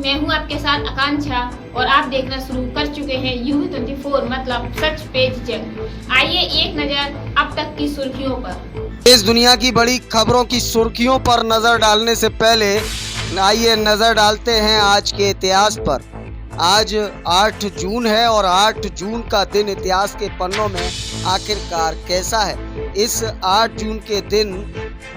मैं हूं आपके साथ आकांक्षा और आप देखना शुरू कर चुके हैं UV24 मतलब सच पेज जग। आइए एक नजर अब तक की सुर्खियों पर। इस दुनिया की बड़ी खबरों की सुर्खियों पर नजर डालने से पहले आइए नजर डालते हैं आज के इतिहास पर। आज 8 जून है और 8 जून का दिन इतिहास के पन्नों में आखिरकार कैसा है। इस 8 जून के दिन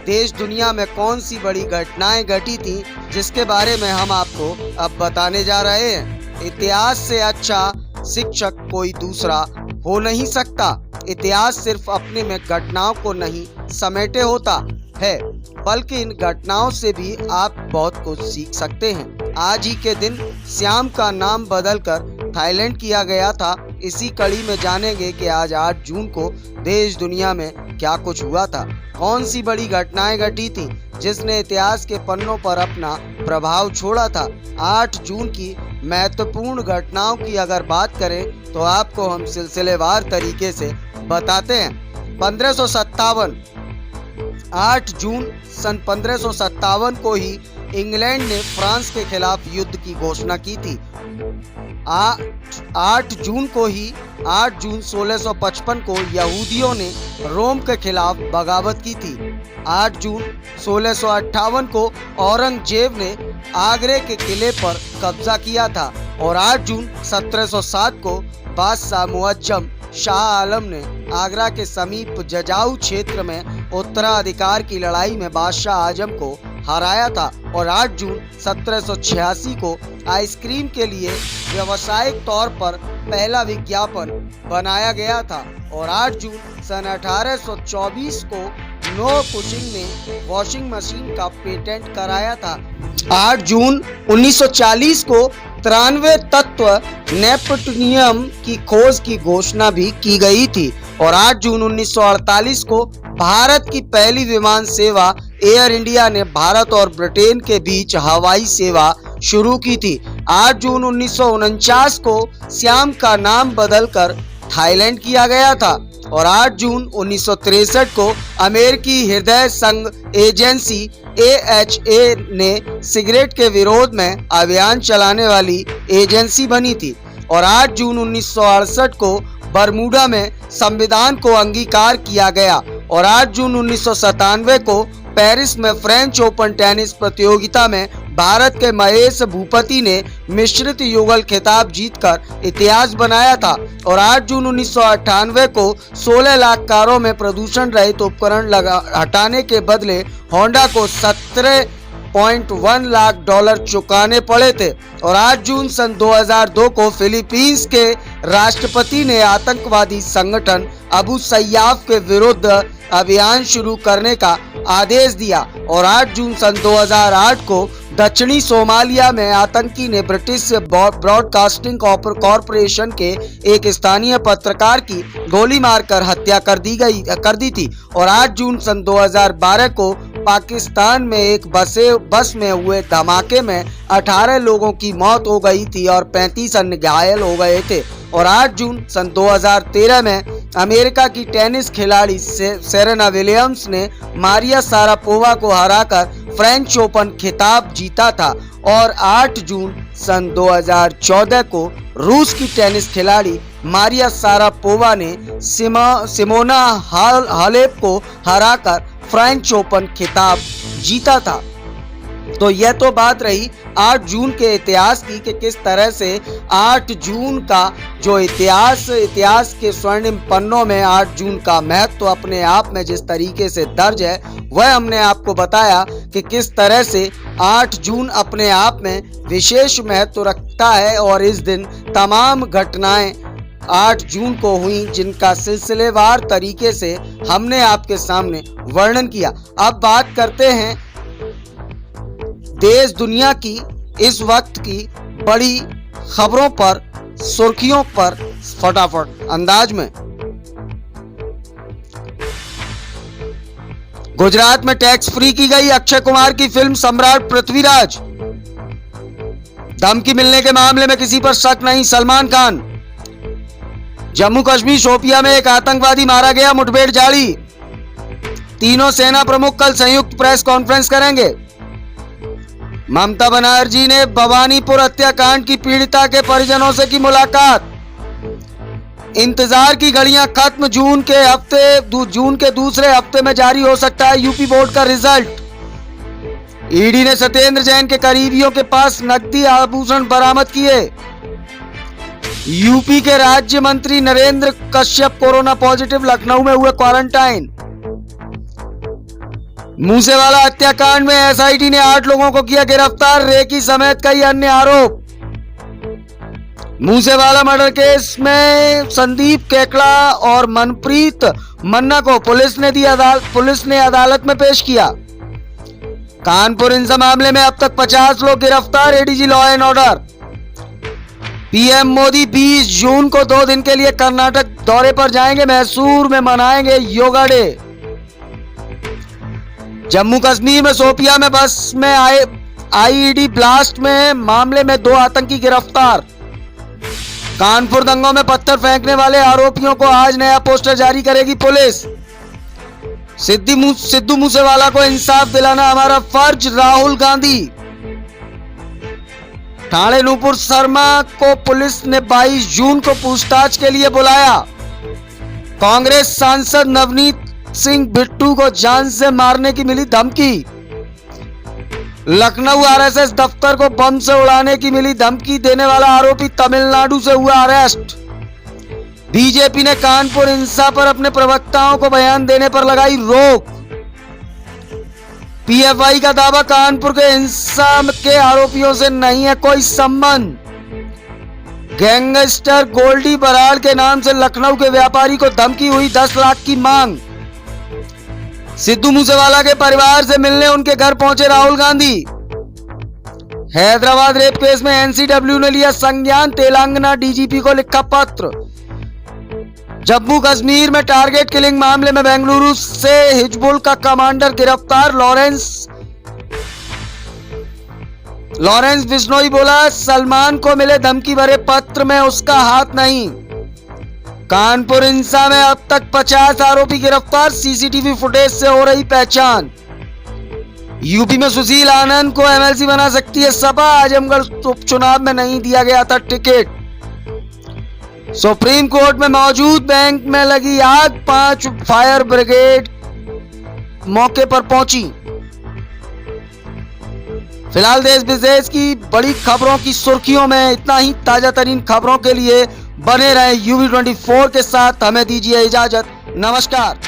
देश दुनिया में कौन सी बड़ी घटनाएं घटी थी, जिसके बारे में हम आपको अब बताने जा रहे हैं। इतिहास से अच्छा शिक्षक कोई दूसरा हो नहीं सकता। इतिहास सिर्फ अपने में घटनाओं को नहीं समेटे होता है, बल्कि इन घटनाओं से भी आप बहुत कुछ सीख सकते हैं। आज ही के दिन श्याम का नाम बदलकर थाईलैंड किया गया था। इसी कड़ी में जानेंगे कि आज 8 जून को देश दुनिया में क्या कुछ हुआ था, कौन सी बड़ी घटनाएं घटी थी जिसने इतिहास के पन्नों पर अपना प्रभाव छोड़ा था। 8 जून की महत्वपूर्ण घटनाओं की अगर बात करें तो आपको हम सिलसिलेवार तरीके से बताते हैं। 1557 8 जून सन 1557 को ही इंग्लैंड ने फ्रांस के खिलाफ युद्ध की घोषणा की थी। 8 जून को ही 8 जून 1655 को यहूदियों ने रोम के खिलाफ बगावत की थी। 8 जून 1658 को औरंगजेब ने आगरे के किले पर कब्जा किया था और 8 जून 1707 को बादशाह मुअज्जम शाह आलम ने आगरा के समीप जजाऊ क्षेत्र में उत्तराधिकार की लड़ाई में बादशाह आजम को हराया था और 8 जून 1786 को आइसक्रीम के लिए व्यावसायिक तौर पर पहला विज्ञापन बनाया गया था और 8 जून सन 1824 को नो कुशिंग ने वॉशिंग मशीन का पेटेंट कराया था। 8 जून 1940 को 93 तत्व नेपटूनियम की खोज की घोषणा भी की गई थी और 8 जून 1948 को भारत की पहली विमान सेवा एयर इंडिया ने भारत और ब्रिटेन के बीच हवाई सेवा शुरू की थी। 8 जून 1949 को श्याम का नाम बदलकर थाईलैंड किया गया था और 8 जून 1963 को अमेरिकी हृदय संघ एजेंसी AHA ने सिगरेट के विरोध में अभियान चलाने वाली एजेंसी बनी थी और 8 जून 1968 को बरमूडा में संविधान को अंगीकार किया गया और 8 जून 1997 को पेरिस में फ्रेंच ओपन टेनिस प्रतियोगिता में भारत के महेश भूपति ने मिश्रित युगल खिताब जीतकर इतिहास बनाया था और 8 जून 1998 को 16 लाख कारों में प्रदूषण रहित उपकरण हटाने के बदले होंडा को 17.1 लाख डॉलर चुकाने पड़े थे और 8 जून सन 2002 को फिलीपींस के राष्ट्रपति ने आतंकवादी संगठन अबू सय्याफ के विरुद्ध अभियान शुरू करने का आदेश दिया और 8 जून सन 2008 को दक्षिणी सोमालिया में आतंकी ने ब्रिटिश ब्रॉडकास्टिंग कॉरपोरेशन के एक स्थानीय पत्रकार की गोली मारकर हत्या कर दी थी और 8 जून सन 2012 को पाकिस्तान में एक बस में हुए धमाके में 18 लोगों की मौत हो गई थी और 35 अन्य घायल हो गए थे और 8 जून सन 2013 में अमेरिका की टेनिस खिलाड़ी सेरेना विलियम्स ने मारिया शारापोवा को हराकर फ्रेंच ओपन खिताब जीता था और 8 जून सन 2014 को रूस की टेनिस खिलाड़ी मारिया शारापोवा ने सिमोना हालेप को हराकर फ्रेंच ओपन खिताब जीता था। तो यह तो बात रही 8 जून के इतिहास की कि किस तरह से 8 जून का जो इतिहास के स्वर्णिम पन्नों में 8 जून का महत्व अपने आप में जिस तरीके से दर्ज है, वह हमने आपको बताया कि किस तरह से 8 जून अपने आप में विशेष महत्व रखता है और इस दिन तमाम घटनाएं 8 जून को हुई जिनका सिलसिलेवार तरीके से हमने आपके सामने वर्णन किया। अब बात करते हैं देश दुनिया की इस वक्त की बड़ी खबरों पर, सुर्खियों पर फटाफट अंदाज में। गुजरात में टैक्स फ्री की गई अक्षय कुमार की फिल्म सम्राट पृथ्वीराज। धमकी मिलने के मामले में किसी पर शक नहीं, सलमान खान। जम्मू कश्मीर शोपिया में एक आतंकवादी मारा गया, मुठभेड़ जारी। तीनों सेना प्रमुख कल संयुक्त प्रेस कॉन्फ्रेंस करेंगे। ममता बनर्जी ने भवानीपुर हत्याकांड की पीड़िता के परिजनों से की मुलाकात। इंतजार की घड़ियां खत्म, जून के दूसरे हफ्ते में जारी हो सकता है यूपी बोर्ड का रिजल्ट। ईडी ने सत्येंद्र जैन के करीबियों के पास नकदी आभूषण बरामद किए। यूपी के राज्य मंत्री नरेंद्र कश्यप कोरोना पॉजिटिव, लखनऊ में हुए क्वारंटाइन। मूसेवाला हत्याकांड में एसआईटी ने 8 लोगों को किया गिरफ्तार, रेकी समेत कई अन्य आरोप। मूसेवाला मर्डर केस में संदीप केकड़ा और मनप्रीत मन्ना को पुलिस ने अदालत में पेश किया। कानपुर हिंसा मामले में अब तक 50 लोग गिरफ्तार, ADG law and order. PM Modi 20 जून को 2 दिन के लिए कर्नाटक दौरे पर जाएंगे, मैसूर में मनाएंगे योगा डे। जम्मू कश्मीर में शोपियां में बस में आए आईईडी ब्लास्ट में मामले में 2 आतंकी गिरफ्तार। कानपुर दंगों में पत्थर फेंकने वाले आरोपियों को आज नया पोस्टर जारी करेगी पुलिस। सिद्धू मूसेवाला को इंसाफ दिलाना हमारा फर्ज, राहुल गांधी। ठाणे नूपुर शर्मा को पुलिस ने 22 जून को पूछताछ के लिए बुलाया। कांग्रेस सांसद नवनीत सिंह बिट्टू को जान से मारने की मिली धमकी। लखनऊ आरएसएस दफ्तर को बम से उड़ाने की मिली धमकी देने वाला आरोपी तमिलनाडु से हुआ अरेस्ट। बीजेपी ने कानपुर हिंसा पर अपने प्रवक्ताओं को बयान देने पर लगाई रोक। पीएफआई का दावा, कानपुर के हिंसा के आरोपियों से नहीं है कोई संबंध। गैंगस्टर गोल्डी बराड़ के नाम से लखनऊ के व्यापारी को धमकी हुई, 10 लाख की मांग। सिद्धू मूसेवाला के परिवार से मिलने उनके घर पहुंचे राहुल गांधी। हैदराबाद रेप केस में एनसीडब्ल्यू ने लिया संज्ञान, तेलंगाना डीजीपी को लिखा पत्र। जम्मू कश्मीर में टारगेट किलिंग मामले में बेंगलुरु से हिजबुल का कमांडर गिरफ्तार, लॉरेंस बिश्नोई बोला, सलमान को मिले धमकी भरे पत्र में उसका हाथ नहीं। कानपुर हिंसा में अब तक 50 आरोपी गिरफ्तार, सीसीटीवी फुटेज से हो रही पहचान। यूपी में सुशील आनंद को एमएलसी बना सकती है सपा, आजमगढ़ उपचुनाव में नहीं दिया गया था टिकट। सुप्रीम कोर्ट में मौजूद बैंक में लगी आग, 5 फायर ब्रिगेड मौके पर पहुंची। फिलहाल देश विदेश की बड़ी खबरों की सुर्खियों में इतना ही। ताजा तरीन खबरों के लिए बने रहे UV24 के साथ। हमें दीजिए इजाजत, नमस्कार।